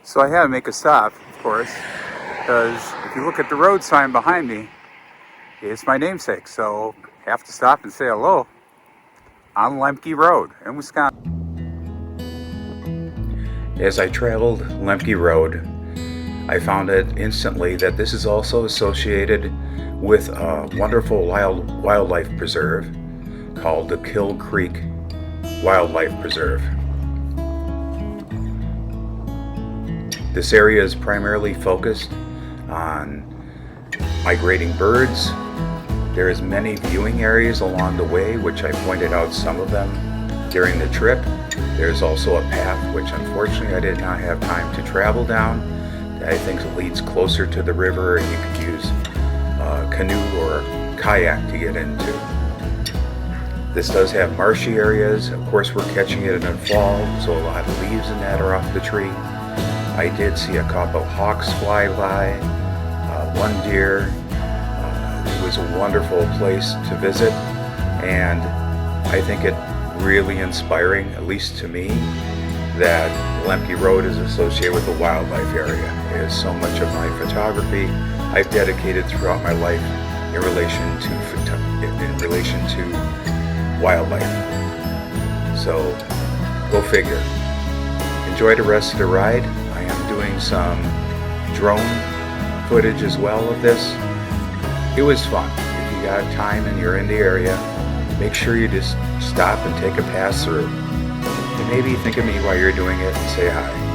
So I had to make a stop, of course, because if you look at the road sign behind me, it's my namesake, so I have to stop and say hello on Lemke Road in Wisconsin. As I traveled Lemke Road, I found it instantly that this is also associated with a wonderful wildlife preserve called the Killsnake Wildlife Preserve. This area is primarily focused on migrating birds. There is many viewing areas along the way, which I pointed out some of them during the trip. There's also a path which unfortunately I did not have time to travel down. I think it leads closer to the river, and you could use a canoe or kayak to get into. This does have marshy areas. Of course, we're catching it in the fall, so a lot of leaves and that are off the tree. I did see a couple of hawks fly by, one deer. It was a wonderful place to visit, and I think it really inspiring, at least to me, that Lemke Road is associated with the wildlife area. It is so much of my photography I've dedicated throughout my life in relation to wildlife. So go figure. Enjoy the rest of the ride. I am doing some drone footage as well of this. It was fun. If you got time and you're in the area, make sure you just stop and take a pass through. And maybe think of me while you're doing it and say hi.